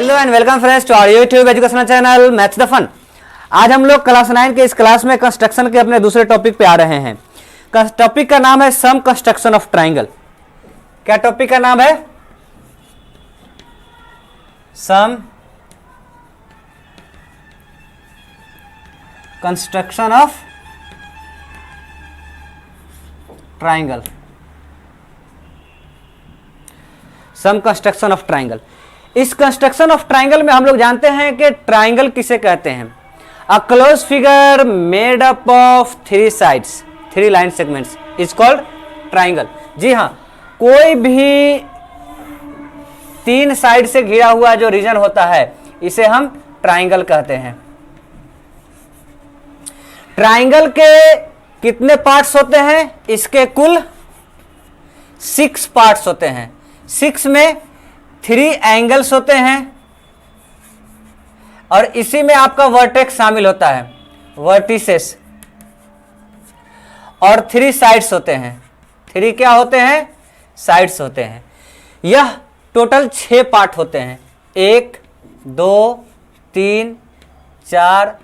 Hello and welcome friends to our YouTube educational channel maths the fun. आज हम लोग class 9 के इस क्लास में कंस्ट्रक्शन के अपने दूसरे टॉपिक पे आ रहे हैं। टॉपिक का नाम है सम कंस्ट्रक्शन ऑफ ट्राइंगल। क्या टॉपिक का नाम है? Some construction of triangle. Some construction of triangle. इस कंस्ट्रक्शन ऑफ ट्राइंगल में हम लोग जानते हैं कि ट्राइंगल किसे कहते हैं? A close figure made up of three sides, three line segments is called triangle. जी हाँ, कोई भी तीन साइड से घिरा हुआ जो रीजन होता है इसे हम ट्राइंगल कहते हैं। ट्राइंगल के कितने पार्ट्स होते हैं? इसके कुल 6 पार्ट्स होते हैं। 6 में 3 एंगल्स होते हैं और इसी में आपका वर्टेक्स शामिल होता है, वर्टिसेस, और 3 साइड्स होते हैं। 3 क्या होते हैं? साइड्स होते हैं। यह टोटल 6 पार्ट होते हैं। 1 2 3 4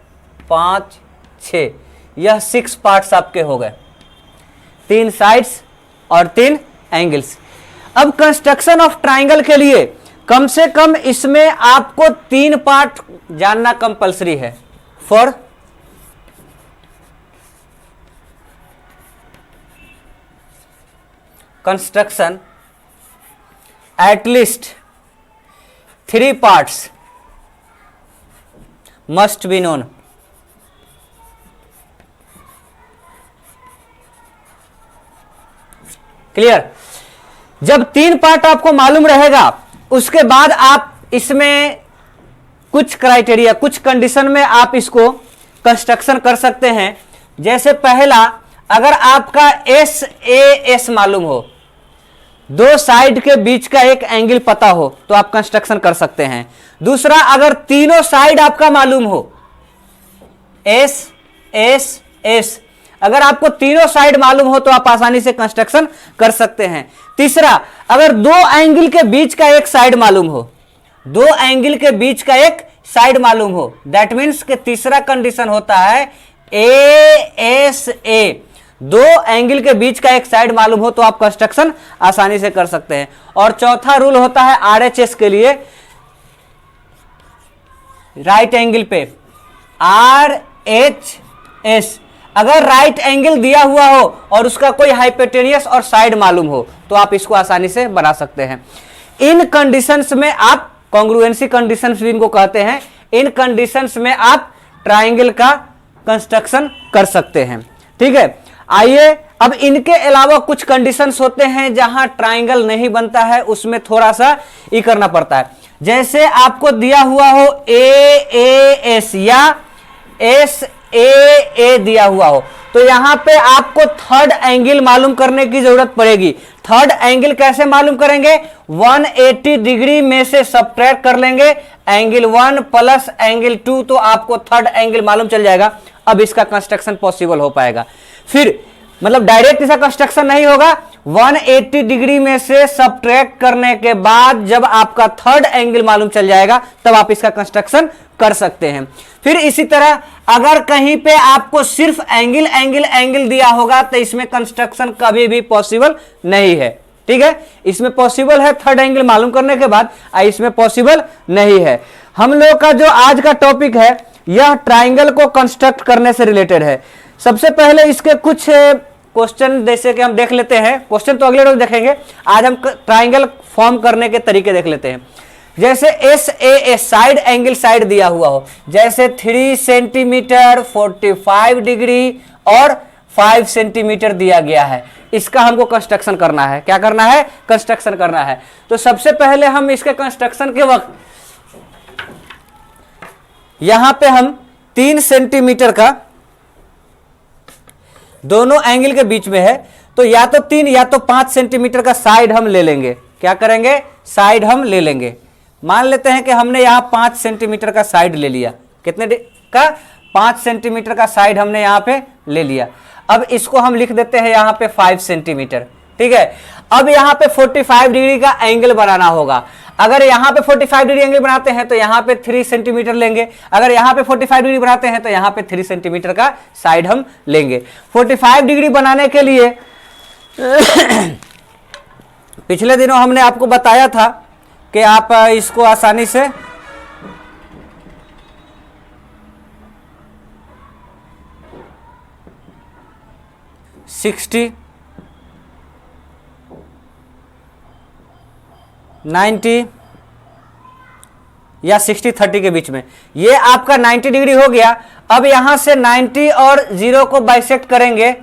5 6, यह 6 पार्ट्स आपके हो गए, 3 साइड्स और 3 एंगल्स। अब कंस्ट्रक्शन ऑफ ट्राइंगल के लिए कम से कम इसमें आपको 3 पार्ट जानना कंपलसरी है। For construction at least 3 parts must be known. Clear? जब 3 पार्ट आपको मालूम रहेगा उसके बाद आप इसमें कुछ क्राइटेरिया, कुछ कंडीशन में आप इसको कंस्ट्रक्शन कर सकते हैं। जैसे पहला, अगर आपका एस ए एस मालूम हो, 2 साइड के बीच का एक एंगल पता हो तो आप कंस्ट्रक्शन कर सकते हैं। दूसरा, अगर तीनों साइड आपका मालूम हो, एस एस एस, अगर आपको तीनों साइड मालूम हो तो आप आसानी से कंस्ट्रक्शन कर सकते हैं। तीसरा, अगर 2 एंगल के बीच का एक साइड मालूम हो, 2 एंगल के बीच का एक साइड मालूम हो, दैट मीन्स कि तीसरा कंडीशन होता है ए एस ए, 2 एंगल के बीच का एक साइड मालूम हो तो आप कंस्ट्रक्शन आसानी से कर सकते हैं। और चौथा रूल होता है आरएचएस के लिए, राइट एंगल पे, आर एच एस, अगर राइट एंगल दिया हुआ हो और उसका कोई हाइपोटेनियस और साइड मालूम हो तो आप इसको आसानी से बना सकते हैं। इन कंडीशंस में आप, कॉन्ग्रुएंसी कंडीशंस भी इनको कहते हैं, इन कंडीशंस में आप ट्राइंगल का कंस्ट्रक्शन कर सकते हैं। ठीक है, आइए अब इनके अलावा कुछ कंडीशंस होते हैं जहां ट्राइंगल नहीं बनता है, उसमें थोड़ा सा ये करना पड़ता है। जैसे आपको दिया हुआ हो ए ए एस या एस ए ए दिया हुआ हो तो यहां पे आपको थर्ड एंगल मालूम करने की जरूरत पड़ेगी। थर्ड एंगल कैसे मालूम करेंगे? 180 डिग्री में से सब्ट्रैक्ट कर लेंगे एंगल 1 प्लस एंगल 2 तो आपको थर्ड एंगल मालूम चल जाएगा। अब इसका कंस्ट्रक्शन पॉसिबल हो पाएगा। फिर मतलब डायरेक्ट इसका कंस्ट्रक्शन नहीं होगा, 180 डिग्री में से सब्ट्रैक्ट करने के बाद जब आपका थर्ड एंगल मालूम चल जाएगा तब आप इसका कंस्ट्रक्शन कर सकते हैं। फिर इसी तरह अगर कहीं पे आपको सिर्फ एंगल एंगल एंगल दिया होगा तो इसमें कंस्ट्रक्शन कभी भी पॉसिबल नहीं है। ठीक है, इसमें पॉसिबल है थर्ड एंगल मालूम करने के बाद, इसमें पॉसिबल नहीं है। हम लोग का जो आज का टॉपिक है यह ट्राइंगल को कंस्ट्रक्ट करने से रिलेटेड है। सबसे पहले इसके कुछ क्वेश्चन जैसे कि हम देख लेते हैं। क्वेश्चन तो अगले रोज देखेंगे, आज हम ट्राइंगल फॉर्म करने के तरीके देख लेते हैं। जैसे S A side angle side दिया हुआ हो, जैसे 3 सेंटीमीटर 45 डिग्री और 5 सेंटीमीटर दिया गया है, इसका हमको कंस्ट्रक्शन करना है। क्या करना है? कंस्ट्रक्शन करना है। तो सबसे पहले हम इसके कंस्ट्रक्शन के वक्त यहां पे हम 3 सेंटीमीटर का दोनों एंगल के बीच में है तो या तो 3 या तो 5 सेंटीमीटर का साइड हम ले लेंगे। क्या करेंगे? साइड हम ले लेंगे। मान लेते हैं कि हमने यहां 5 सेंटीमीटर का साइड ले लिया। कितने का? 5 सेंटीमीटर का साइड हमने यहां पे ले लिया। अब इसको हम लिख देते हैं यहां पे 5 सेंटीमीटर। ठीक है। अब यहाँ पे 45 डिग्री का एंगल बनाना होगा। अगर यहाँ पे 45 डिग्री एंगल बनाते हैं तो यहाँ पे 3 सेंटीमीटर लेंगे। अगर यहाँ पे 45 डिग्री बनाते हैं तो यहाँ पे 3 सेंटीमीटर का साइड हम लेंगे। 45 डिग्री बनाने के लिए पिछले दिनों हमने आपको बताया था कि आप इसको आसानी से सिक्सटी 90 या 60-30 के बीच में, ये आपका 90 डिग्री हो गया। अब यहां से 90 और 0 को बाइसेक्ट करेंगे,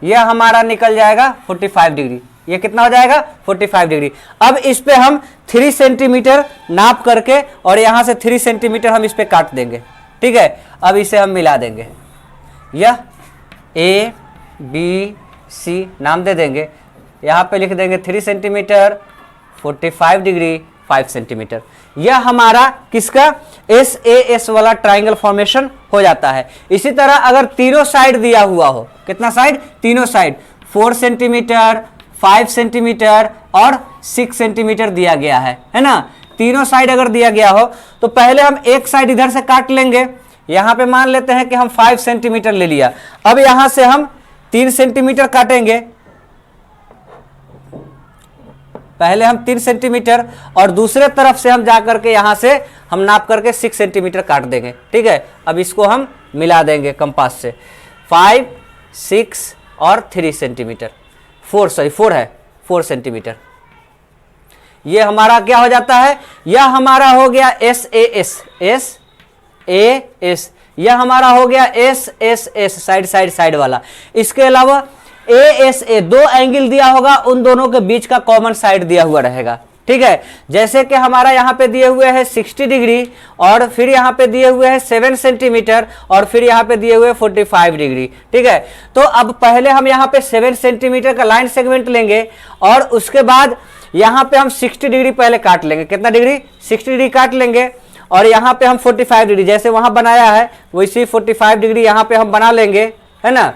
यह हमारा निकल जाएगा 45 डिग्री। ये कितना हो जाएगा? 45 डिग्री। अब इस पे हम 3 सेंटीमीटर नाप करके और यहां से 3 सेंटीमीटर हम इस पे काट देंगे, ठीक है। अब इसे हम मिला देंगे, यह A B C नाम दे देंगे। यहाँ पे लिख देंगे 3 सेंटीमीटर 45 डिग्री 5 सेंटीमीटर। यह हमारा किसका SAS वाला ट्राइंगल फॉर्मेशन हो जाता है। इसी तरह अगर तीनों साइड दिया हुआ हो, कितना साइड? तीनों साइड 4 सेंटीमीटर 5 सेंटीमीटर और 6 सेंटीमीटर दिया गया है ना। तीनों साइड अगर दिया गया हो तो पहले हम एक साइड इधर से काट लेंगे। यहां पे मान लेते हैं कि हम 5 सेंटीमीटर ले लिया। अब यहां से हम 3 सेंटीमीटर काटेंगे, पहले हम 3 सेंटीमीटर और दूसरे तरफ से हम जाकर के यहां से हम नाप करके 6 सेंटीमीटर काट देंगे, ठीक है। अब इसको हम मिला देंगे कंपास से, 5 6 और 3 सेंटीमीटर 4 सेंटीमीटर। ये हमारा क्या हो जाता है? यह हमारा हो गया SAS, यह हमारा हो गया SSS, साइड वाला। इसके अलावा ASA, 2 एंगल दिया होगा, उन दोनों के बीच का कॉमन साइड दिया हुआ रहेगा, ठीक है। जैसे कि हमारा यहाँ पे दिए हुए हैं 60 डिग्री और फिर यहाँ पे दिए हुए हैं 7 सेंटीमीटर और फिर यहाँ पे दिए हुए 45 डिग्री, ठीक है। तो अब पहले हम यहाँ पे 7 सेंटीमीटर का लाइन सेगमेंट लेंगे और उसके बाद यहाँ पे हम 60 डिग्री पहले काट लेंगे। कितना डिग्री? 60 डिग्री काट लेंगे और यहाँ पे हम 45 डिग्री जैसे वहां बनाया है वैसे 45 डिग्री यहाँ पे हम बना लेंगे, है ना।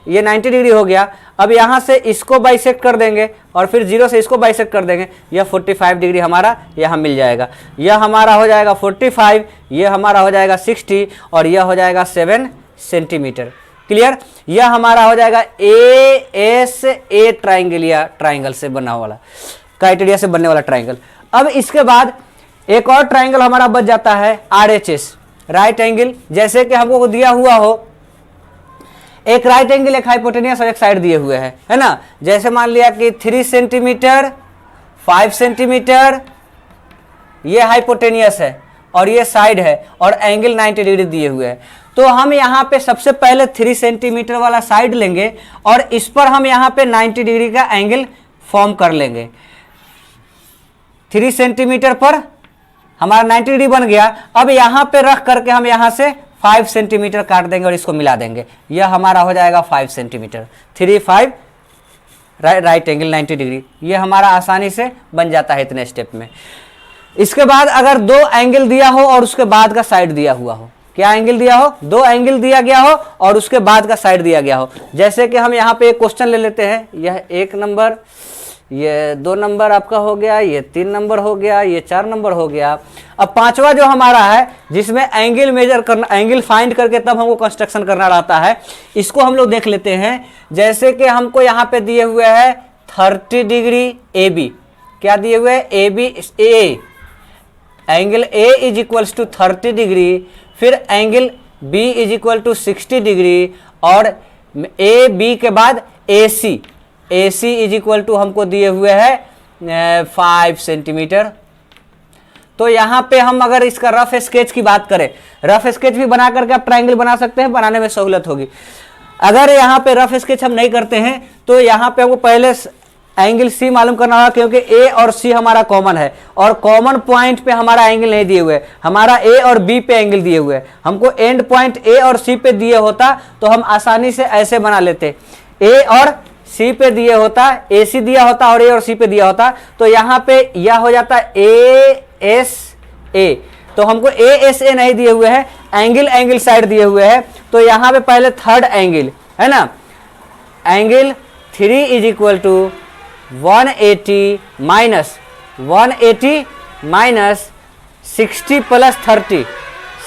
ये 90 डिग्री हो गया। अब यहाँ से इसको बाइसेक्ट कर देंगे और फिर 0 से इसको बाइसेक्ट कर देंगे, यह 45 डिग्री हमारा यहाँ मिल जाएगा। यह हमारा हो जाएगा 45, यह हमारा हो जाएगा 60 और यह हो जाएगा 7 सेंटीमीटर। क्लियर? यह हमारा हो जाएगा ASA ट्राइंगल या ट्राइंगल से बना वाला, क्राइटेरिया से बनने वाला ट्राइंगल। अब इसके बाद एक और ट्राइंगल हमारा बच जाता है RHS, राइट एंगल। जैसे कि हमको दिया हुआ हो एक राइट एंगल, एक हाइपोटेनियस और एक साइड दिए हुए हैं, है ना। जैसे मान लिया कि 3 सेंटीमीटर 5 सेंटीमीटर ये हाइपोटेनियस है और ये साइड है और एंगल 90 डिग्री दिए हुए हैं। तो हम यहाँ पे सबसे पहले 3 सेंटीमीटर वाला साइड लेंगे और इस पर हम यहाँ पे 90 डिग्री का एंगल फॉर्म कर लेंगे। 3 सेंटीमीटर पर हमारा 90 डिग्री बन गया। अब यहाँ पे रख करके हम यहाँ से 5 सेंटीमीटर काट देंगे और इसको मिला देंगे, यह हमारा हो जाएगा 5 सेंटीमीटर। 3 5 राइट एंगल 90 डिग्री, यह हमारा आसानी से बन जाता है इतने स्टेप में। इसके बाद अगर 2 एंगल दिया हो और उसके बाद का साइड दिया हुआ हो, क्या एंगल दिया हो? 2 एंगल दिया गया हो और उसके बाद का साइड दिया गया हो। जैसे कि हम यहाँ पे एक क्वेश्चन ले लेते हैं, यह 1 नंबर, ये 2 नंबर आपका हो गया, ये 3 नंबर हो गया, ये 4 नंबर हो गया। अब पांचवा जो हमारा है जिसमें एंगल मेजर करना, एंगल फाइंड करके तब हमको कंस्ट्रक्शन करना रहता है, इसको हम लोग देख लेते हैं। जैसे कि हमको यहाँ पे दिए हुए है 30 डिग्री AB, क्या दिए हुए है? AB angle A is equals to 30 degree, फिर angle B is equal to 60 degree और AB के बाद AC इज इक्वल टू हमको दिए हुए है 5 सेंटीमीटर। तो यहाँ पे हम अगर इसका रफ स्केच की बात करें, रफ स्केच भी बना करके आप ट्राइंगल बना सकते हैं, बनाने में सहूलत होगी। अगर यहाँ पे रफ स्केच हम नहीं करते हैं तो यहाँ पे हमको पहले एंगल C मालूम करना होगा, क्योंकि A और C हमारा कॉमन है और कॉमन पॉइंट पे हमारा एंगल नहीं दिए हुए, हमारा A और B पे एंगल दिए हुए हैं। हमको एंड पॉइंट A और C पे दिए होता तो हम आसानी से ऐसे बना लेते, A और C पे दिए होता, AC दिया होता और A और C पे दिया होता, तो यहाँ पे यह हो जाता ASA। तो हमको ASA नहीं दिए हुए हैं, एंगल साइड दिए हुए हैं। तो यहाँ पे पहले थर्ड एंगल है ना, angle 3 is equal to 180 minus 60 plus 30,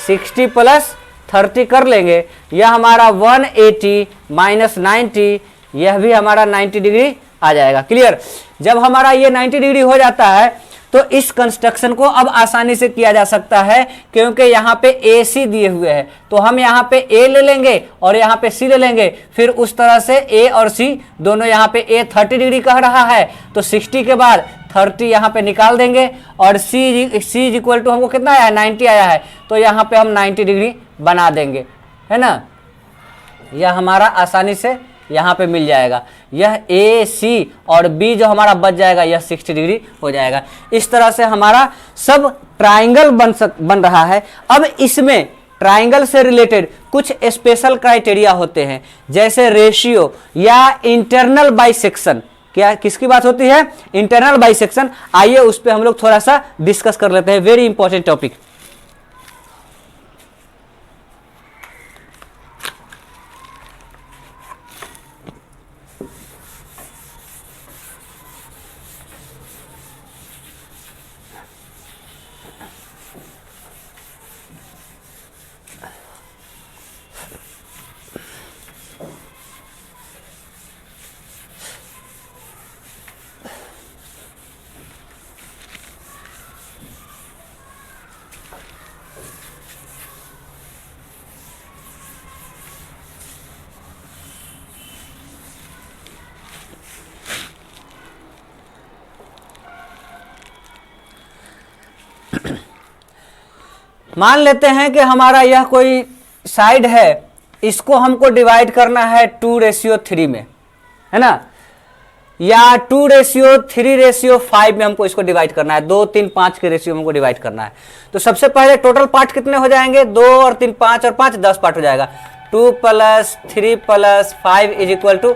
60 plus 30 कर लेंगे, यह हमारा 180 माइनस 90, यह भी हमारा 90 डिग्री आ जाएगा। क्लियर। जब हमारा ये 90 डिग्री हो जाता है तो इस कंस्ट्रक्शन को अब आसानी से किया जा सकता है, क्योंकि यहाँ पे ए सी दिए हुए हैं, तो हम यहाँ पे ए ले लेंगे और यहाँ पे सी ले लेंगे, फिर उस तरह से ए और सी दोनों, यहाँ पे ए 30 डिग्री कह रहा है तो 60 के बाद 30 यहाँ पे निकाल देंगे, और सी इक्वल टू हमको कितना आया है, 90 आया है, तो यहाँ पे हम 90 डिग्री बना देंगे, है ना। यह हमारा आसानी से यहाँ पे मिल जाएगा। यह ए सी और बी जो हमारा बच जाएगा, यह 60 डिग्री हो जाएगा। इस तरह से हमारा सब ट्राइंगल बन रहा है। अब इसमें ट्राइंगल से रिलेटेड कुछ स्पेशल क्राइटेरिया होते हैं, जैसे रेशियो या इंटरनल बाइसेक्शन। क्या किसकी बात होती है, इंटरनल बाइसेक्शन। आइए उस पर हम लोग थोड़ा सा डिस्कस कर लेते हैं, वेरी इंपॉर्टेंट टॉपिक। मान लेते हैं कि हमारा यह कोई साइड है, इसको हमको डिवाइड करना है 2:3 में, है ना, या 2:3:5 में हमको इसको डिवाइड करना है, 2, 3, 5 के रेशियो में हमको डिवाइड करना है। तो सबसे पहले टोटल पार्ट कितने हो जाएंगे, 2 और 3 5 और 5 10 पार्ट हो जाएगा। 2 + 3 + 5 इज इक्वल टू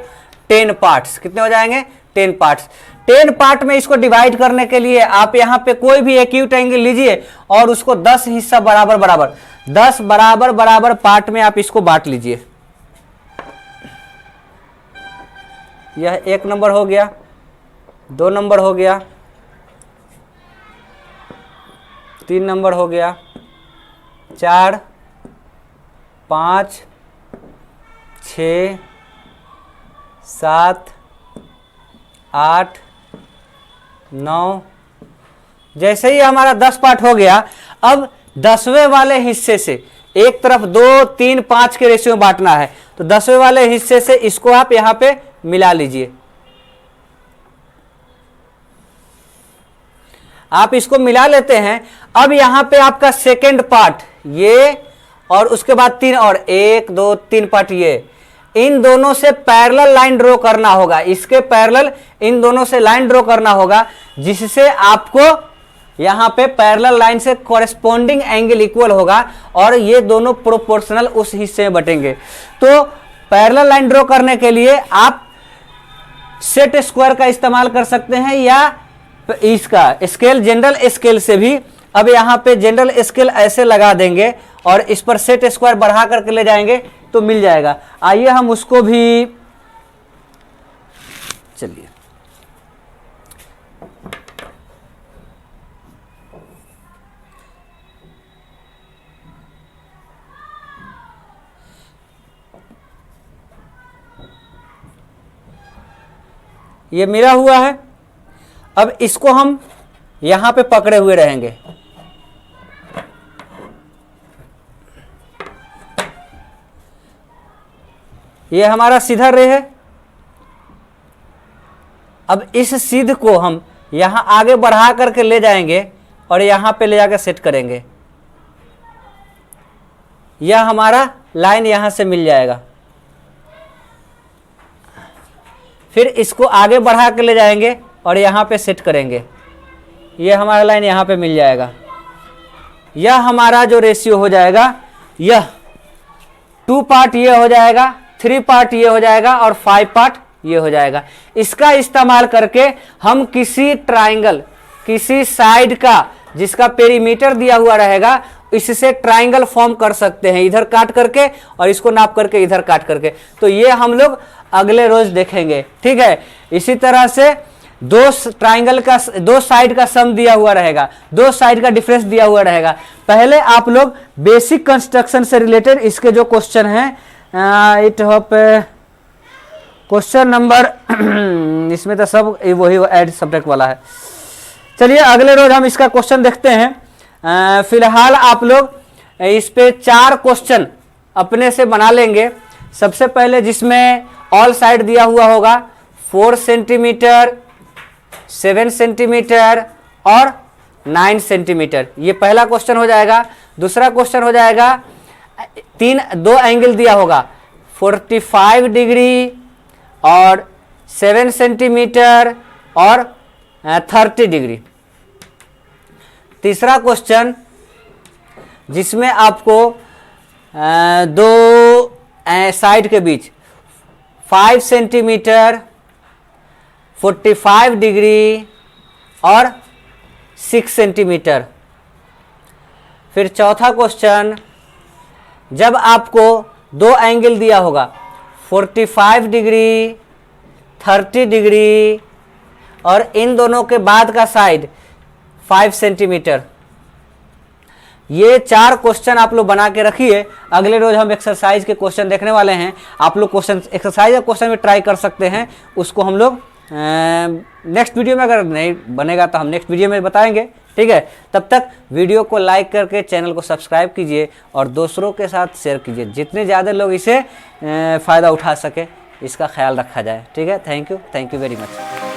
10 पार्ट्स। कितने हो जाएंगे, 10 पार्ट्स। 10 पार्ट में इसको डिवाइड करने के लिए आप यहाँ पे कोई भी एक्यूट एंगल लीजिए और उसको 10 हिस्सा बराबर 10 बराबर पार्ट में आप इसको बांट लीजिए। यह 1 नंबर हो गया, 2 नंबर हो गया, 3 नंबर हो गया, 4, 5, 6, 7, 8, 9। जैसे ही हमारा 10 पार्ट हो गया, अब 10वें वाले हिस्से से एक तरफ 2, 3, 5 के रेशियो में बांटना है, तो 10वें वाले हिस्से से इसको आप यहां पे मिला लीजिए। आप इसको मिला लेते हैं। अब यहां पे आपका सेकेंड पार्ट ये, और उसके बाद 3 और 1, 2, 3 पार्ट ये, इन दोनों से पैरेलल लाइन ड्रॉ करना होगा। इसके पैरेलल इन दोनों से लाइन ड्रॉ करना होगा, जिससे आपको यहां पे पैरेलल लाइन से कॉरेस्पॉन्डिंग एंगल इक्वल होगा और ये दोनों प्रोपोर्शनल उस हिस्से में बटेंगे। तो पैरेलल लाइन ड्रॉ करने के लिए आप सेट स्क्वायर का इस्तेमाल कर सकते हैं, या इसका स्केल, जनरल स्केल से भी। अब यहां पे जनरल स्केल ऐसे लगा देंगे और इस पर सेट स्क्वायर बढ़ा करके ले जाएंगे तो मिल जाएगा। आइए हम उसको भी, चलिए ये मिला हुआ है। अब इसको हम यहां पे पकड़े हुए रहेंगे। ये हमारा सीधा रे है। अब इस सीध को हम यहां आगे बढ़ा करके ले जाएंगे और यहां पे ले जाकर सेट करेंगे। यह हमारा लाइन यहां से मिल जाएगा। फिर इसको आगे बढ़ा कर ले जाएंगे और यहां पे सेट करेंगे। यह हमारा लाइन यहां पे मिल जाएगा। यह हमारा जो रेशियो हो जाएगा, यह 2 पार्ट ये हो जाएगा, 3 पार्ट ये हो जाएगा और 5 पार्ट ये हो जाएगा। इसका इस्तेमाल करके हम किसी ट्राइंगल, किसी साइड का जिसका पेरीमीटर दिया हुआ रहेगा, इससे ट्राइंगल फॉर्म कर सकते हैं, इधर काट करके और इसको नाप करके इधर काट करके। तो ये हम लोग अगले रोज देखेंगे, ठीक है। इसी तरह से दो ट्राइंगल का, दो साइड का सम दिया हुआ रहेगा, दो साइड का डिफरेंस दिया हुआ रहेगा। पहले आप लोग बेसिक कंस्ट्रक्शन से रिलेटेड इसके जो क्वेश्चन हैं, इट होप क्वेश्चन नंबर इसमें तो सब वही ऐड सब्जेक्ट वाला है। चलिए अगले रोज हम इसका क्वेश्चन देखते हैं। फिलहाल आप लोग इस पे 4 क्वेश्चन अपने से बना लेंगे। सबसे पहले जिसमें ऑल साइड दिया हुआ होगा 4 सेंटीमीटर, 7 सेंटीमीटर और 9 सेंटीमीटर, ये पहला क्वेश्चन हो जाएगा। दूसरा क्वेश्चन हो जाएगा 2 एंगल दिया होगा 45 डिग्री और 7 सेंटीमीटर और 30 डिग्री। तीसरा क्वेश्चन जिसमें आपको 2 साइड के बीच 5 सेंटीमीटर, 45 डिग्री और 6 सेंटीमीटर। फिर चौथा क्वेश्चन जब आपको 2 एंगल दिया होगा 45 डिग्री, 30 डिग्री और इन दोनों के बाद का साइड 5 सेंटीमीटर। ये 4 क्वेश्चन आप लोग बना के रखिए। अगले रोज हम एक्सरसाइज के क्वेश्चन देखने वाले हैं। आप लोग क्वेश्चन, एक्सरसाइज का क्वेश्चन भी ट्राई कर सकते हैं। उसको हम लोग नेक्स्ट वीडियो में, अगर नहीं बनेगा तो हम नेक्स्ट वीडियो में बताएंगे, ठीक है। तब तक वीडियो को लाइक करके चैनल को सब्सक्राइब कीजिए और दूसरों के साथ शेयर कीजिए, जितने ज़्यादा लोग इसे फ़ायदा उठा सके इसका ख्याल रखा जाए, ठीक है। Thank you very much.